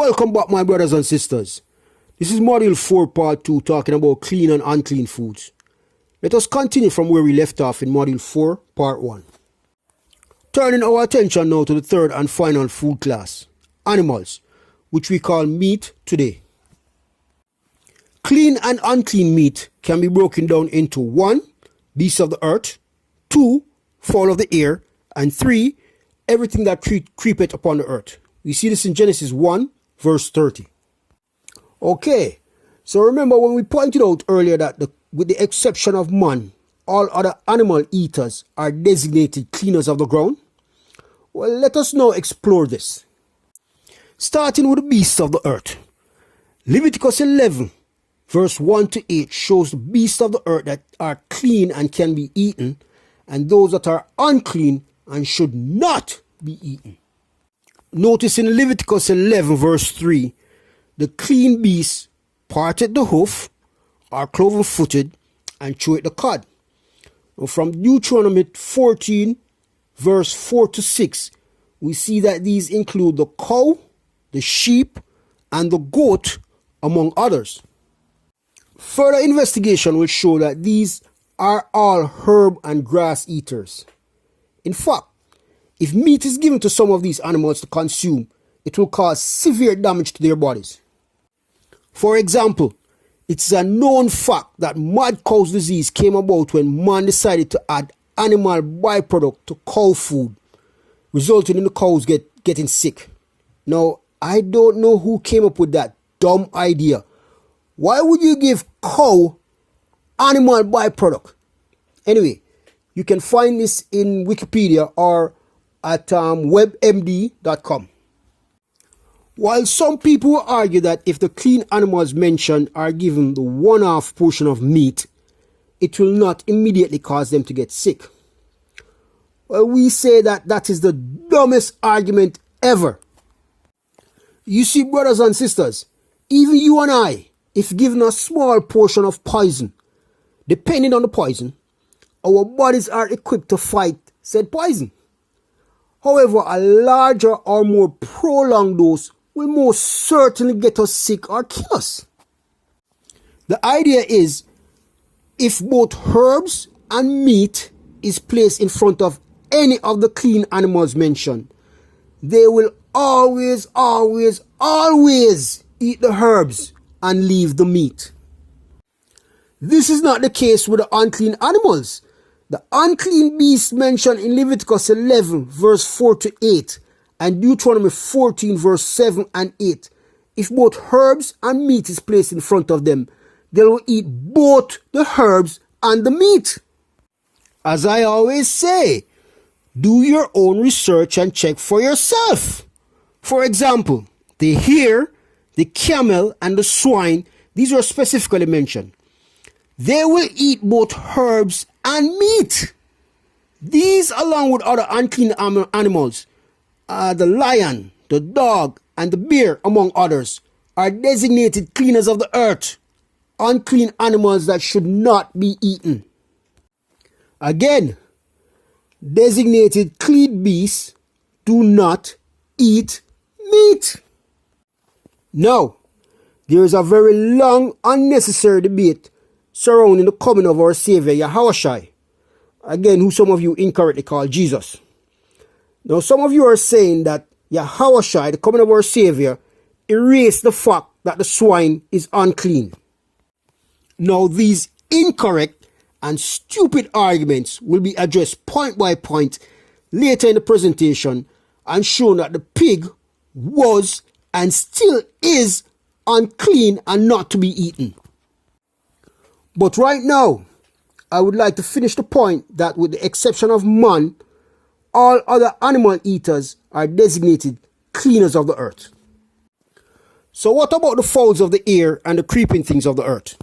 Welcome back, my brothers and sisters. This is Module 4 Part 2, talking about clean and unclean foods. Let us continue from where we left off in Module 4 Part 1. Turning our attention now to the third and final food class, animals, which we call meat today. Clean and unclean meat can be broken down into 1. Beasts of the earth, 2. Fowl of the air, and 3. Everything that creepeth upon the earth. We see this in Genesis 1 verse 30. Okay, so remember when we pointed out earlier that with the exception of man, all other animal eaters are designated cleaners of the ground? Well, let us now explore this. Starting with the beasts of the earth. Leviticus 11 verse 1 to 8 shows the beasts of the earth that are clean and can be eaten, and those that are unclean and should not be eaten. Notice in Leviticus 11 verse 3, the clean beasts parted the hoof, are cloven-footed, and chewed the cud. Now from Deuteronomy 14 verse 4 to 6, we see that these include the cow, the sheep, and the goat, among others. Further investigation will show that these are all herb and grass eaters. In fact, if meat is given to some of these animals to consume, it will cause severe damage to their bodies. For example, it's a known fact that mad cow's disease came about when man decided to add animal byproduct to cow food, resulting in the cows getting sick. Now, I don't know who came up with that dumb idea. Why would you give cow animal byproduct? Anyway, you can find this in Wikipedia or at webmd.com. While some people argue that if the clean animals mentioned are given the one-half portion of meat, it will not immediately cause them to get sick. Well, we say that that is the dumbest argument ever. You see, brothers and sisters, even you and I, if given a small portion of poison, depending on the poison, our bodies are equipped to fight said poison. However, a larger or more prolonged dose will most certainly get us sick or kill us. The idea is, if both herbs and meat is placed in front of any of the clean animals mentioned, they will always eat the herbs and leave the meat. This is not the case with the unclean animals. The unclean beasts mentioned in Leviticus 11 verse 4 to 8 and Deuteronomy 14 verse 7 and 8. If both herbs and meat is placed in front of them, they will eat both the herbs and the meat. As I always say, do your own research and check for yourself. For example, the hare, the camel, and the swine, these are specifically mentioned. They will eat both herbs and meat. These, along with other unclean animals, the lion, the dog, and the bear, among others, are designated cleaners of the earth, unclean animals that should not be eaten. Again, designated clean beasts do not eat meat. Now, there is a very long, unnecessary debate surrounding the coming of our Savior Yahushua, again, who some of you incorrectly call Jesus. Now, some of you are saying that Yahushua, the coming of our Savior, erased the fact that the swine is unclean. Now, these incorrect and stupid arguments will be addressed point by point later in the presentation and shown that the pig was and still is unclean and not to be eaten. But right now, I would like to finish the point that with the exception of man, all other animal eaters are designated cleaners of the earth. So what about the fowls of the air and the creeping things of the earth?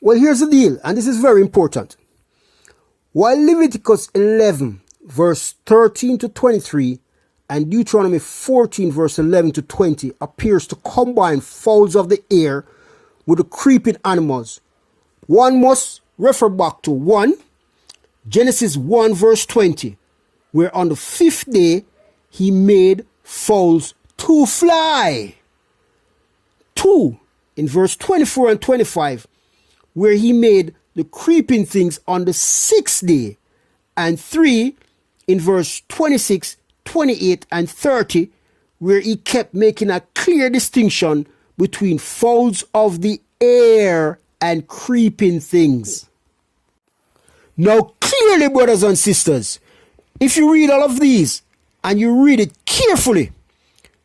Well, here's the deal, and this is very important. While Leviticus 11 verse 13 to 23 and Deuteronomy 14 verse 11 to 20 appears to combine fowls of the air with the creeping animals, one must refer back to 1. Genesis 1 verse 20, where on the 5th day he made fowls to fly. 2, in verse 24 and 25, where he made the creeping things on the 6th day. And 3, in verse 26, 28, and 30, where he kept making a clear distinction between fowls of the air and creeping things. Now, clearly, brothers and sisters, if you read all of these and you read it carefully,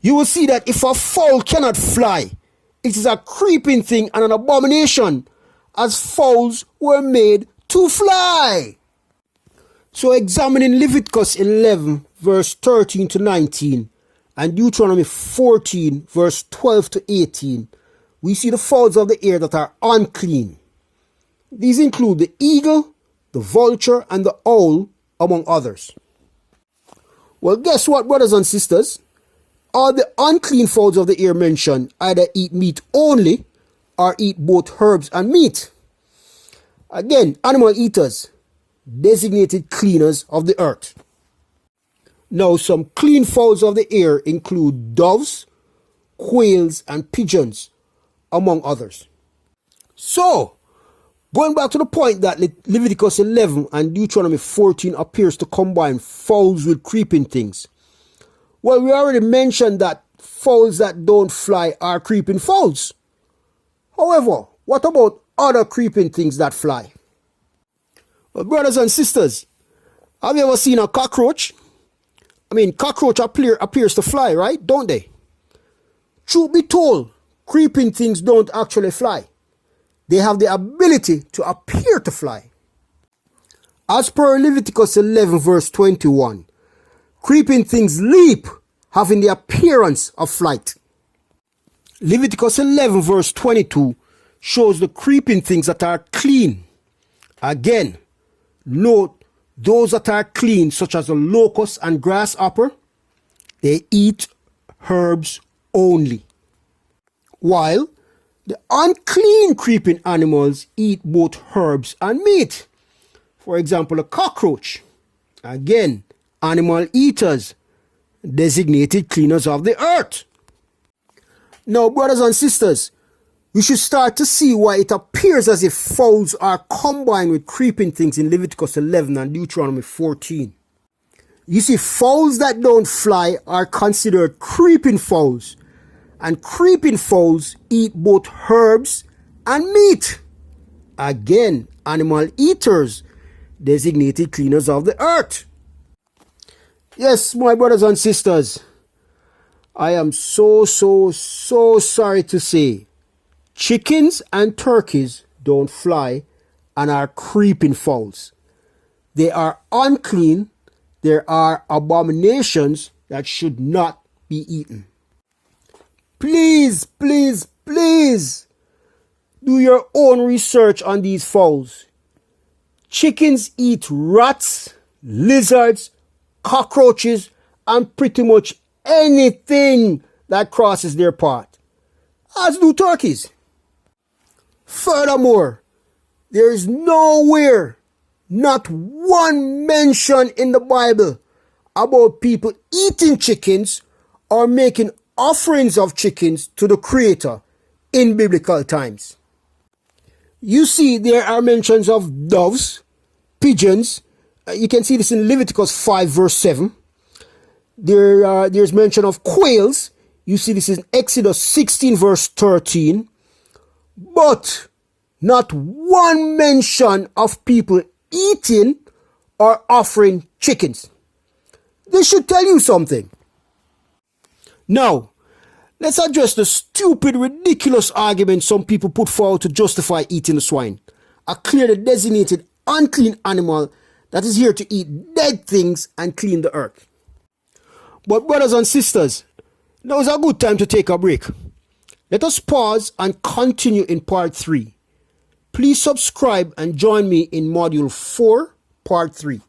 you will see that if a fowl cannot fly, it is a creeping thing and an abomination, as fowls were made to fly. So, examining Leviticus 11, verse 13 to 19, and Deuteronomy 14, verse 12 to 18, we see the fowls of the air that are unclean. These include the eagle, the vulture, and the owl, among others. Well, guess what, brothers and sisters? All the unclean fowls of the air mentioned either eat meat only or eat both herbs and meat. Again, animal eaters, designated cleaners of the earth. Now, some clean fowls of the air include doves, quails, and pigeons, among others. So, going back to the point that Leviticus 11 and Deuteronomy 14 appears to combine fowls with creeping things. Well, we already mentioned that fowls that don't fly are creeping fowls. However, what about other creeping things that fly? Well, brothers and sisters, have you ever seen a cockroach? I mean, cockroach appears to fly, right? Don't they? Truth be told, creeping things don't actually fly. They have the ability to appear to fly. As per Leviticus 11 verse 21, creeping things leap, having the appearance of flight. Leviticus 11 verse 22 shows the creeping things that are clean. Again, note those that are clean, such as the locust and grasshopper, they eat herbs only, while the unclean creeping animals eat both herbs and meat. For example, a cockroach. Again, animal eaters, designated cleaners of the earth. Now, brothers and sisters, we should start to see why it appears as if fowls are combined with creeping things in Leviticus 11 and Deuteronomy 14. You see, fowls that don't fly are considered creeping fowls, and creeping fowls eat both herbs and meat. Again, animal eaters, designated cleaners of the earth. Yes, my brothers and sisters, I am so sorry to say, chickens and turkeys don't fly and are creeping fowls. They are unclean. There are abominations that should not be eaten. Please, please, please do your own research on these fowls. Chickens eat rats, lizards, cockroaches, and pretty much anything that crosses their path, as do turkeys. Furthermore, there is nowhere, not one mention in the Bible about people eating chickens or making offerings of chickens to the Creator in biblical times. You see, there are mentions of doves, pigeons. You can see this in Leviticus 5 verse 7. There's mention of quails. You see this in Exodus 16 verse 13. But not one mention of people eating or offering chickens. This should tell you something. Now, let's address the stupid, ridiculous argument some people put forward to justify eating the swine, a clearly designated unclean animal that is here to eat dead things and clean the earth. But brothers and sisters, now is a good time to take a break. Let us pause and continue in part 3. Please subscribe and join me in module 4, part 3.